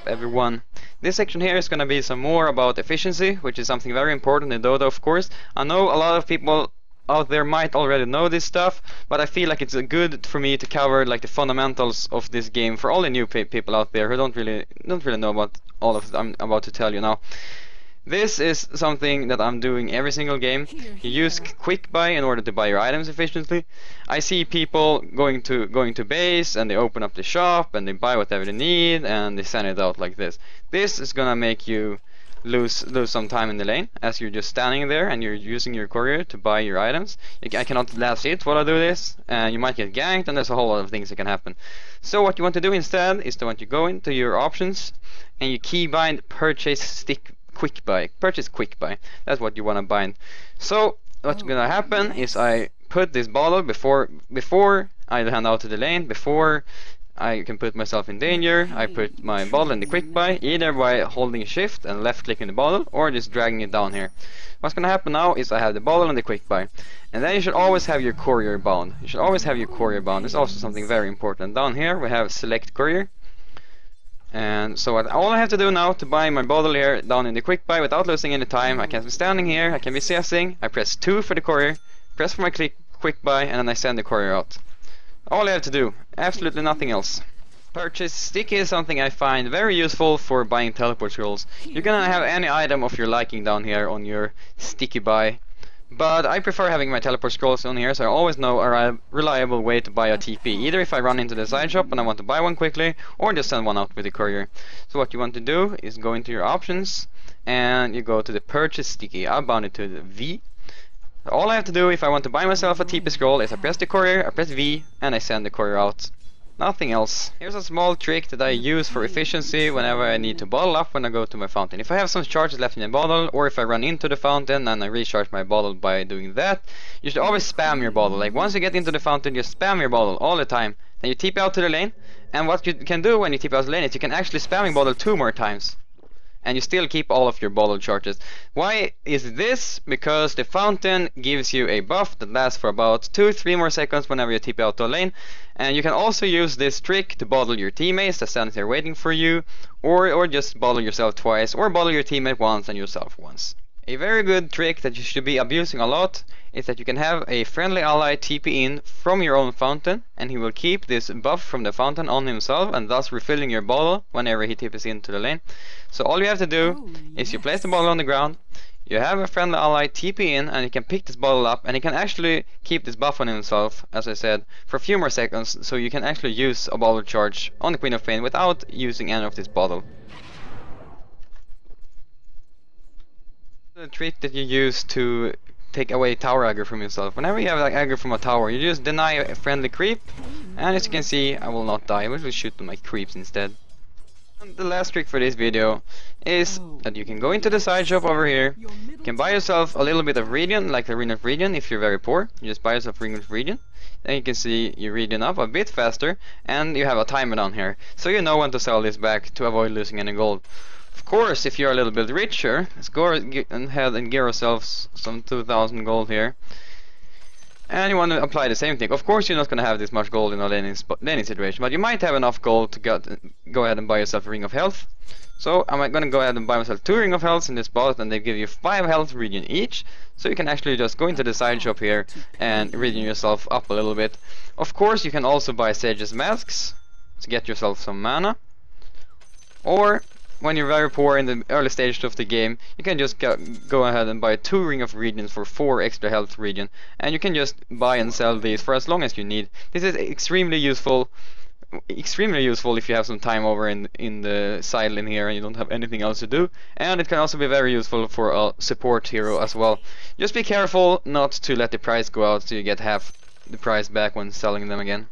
everyone? This section here is gonna be some more about efficiency, which is something very important in Dota, of course. I know a lot of people out there might already know this stuff, but I feel like it's good for me to cover like the fundamentals of this game for all the new people out there who don't really know about all of I'm about to tell you now. This is something that I'm doing every single game. You use quick buy in order to buy your items efficiently. I see people going to base and they open up the shop and they buy whatever they need and they send it out like this. This is gonna make you lose some time in the lane as you're just standing there and you're using your courier to buy your items. I cannot last hit while I do this, and you might get ganked, and there's a whole lot of things that can happen. So what you want to do instead is to go into your options and you keybind purchase quick buy. That's what you want to bind. So what's gonna happen is I put this bottle before I hand out to the lane, before I can put myself in danger. I put my bottle in the quick buy, either by holding shift and left clicking the bottle or just dragging it down here. What's gonna happen now is I have the bottle and the quick buy, and then you should always have your courier bound. It's also something very important. Down here we have select courier. And so all I have to do now to buy my bottle here down in the quick buy without losing any time, I can be standing here, I can be chessing, I press 2 for the courier, press for my quick buy, and then I send the courier out. All I have to do, absolutely nothing else. Purchase sticky is something I find very useful for buying teleport scrolls. You're gonna have any item of your liking down here on your sticky buy. But I prefer having my teleport scrolls on here, so I always know a reliable way to buy a TP. Either if I run into the side shop and I want to buy one quickly, or just send one out with the courier. So what you want to do is go into your options, and you go to the purchase sticky. I bound it to the V. All I have to do if I want to buy myself a TP scroll is I press the courier, I press V, and I send the courier out. Nothing else. Here's a small trick that I use for efficiency whenever I need to bottle up when I go to my fountain. If I have some charges left in the bottle, or if I run into the fountain and I recharge my bottle by doing that, you should always spam your bottle. Like once you get into the fountain, just spam your bottle all the time. Then you TP out to the lane, and what you can do when you TP out to the lane is you can actually spam your bottle 2 more times. And you still keep all of your bottle charges. Why is this? Because the fountain gives you a buff that lasts for about 2-3 more seconds whenever you TP out to a lane. And you can also use this trick to bottle your teammates that stand here waiting for you, or just bottle yourself twice, or bottle your teammate once and yourself once. A very good trick that you should be abusing a lot is that you can have a friendly ally TP in from your own fountain, and he will keep this buff from the fountain on himself, and thus refilling your bottle whenever he TPs into the lane. So all you have to do is you place the bottle on the ground, you have a friendly ally TP in, and you can pick this bottle up, and he can actually keep this buff on himself, as I said, for a few more seconds, so you can actually use a bottle charge on the Queen of Pain without using any of this bottle. The trick that you use to take away tower aggro from yourself. Whenever you have like aggro from a tower, you just deny a friendly creep, and as you can see, I will not die. I will shoot my creeps instead. And the last trick for this video is that you can go into the side shop over here. You can buy yourself a little bit of regen, like the Ring of Regen if you're very poor. You just buy yourself Ring of Regen. Then you can see you regen up a bit faster, and you have a timer down here, so you know when to sell this back to avoid losing any gold. Of course, if you're a little bit richer, let's go ahead and get ourselves some 2000 gold here. And you want to apply the same thing. Of course, you're not going to have this much gold in a laning situation, but you might have enough gold to go ahead and buy yourself a Ring of Health. So I'm going to go ahead and buy myself 2 Ring of Health in this spot, and they give you 5 health regen each. So you can actually just go into the side shop here and regen yourself up a little bit. Of course, you can also buy Sage's Masks to get yourself some mana. Or when you're very poor in the early stages of the game, you can just go ahead and buy 2 Ring of Regen for 4 extra health regen, and you can just buy and sell these for as long as you need. This is extremely useful if you have some time over in the side lane here and you don't have anything else to do, and it can also be very useful for a support hero as well. Just be careful not to let the price go out so you get half the price back when selling them again.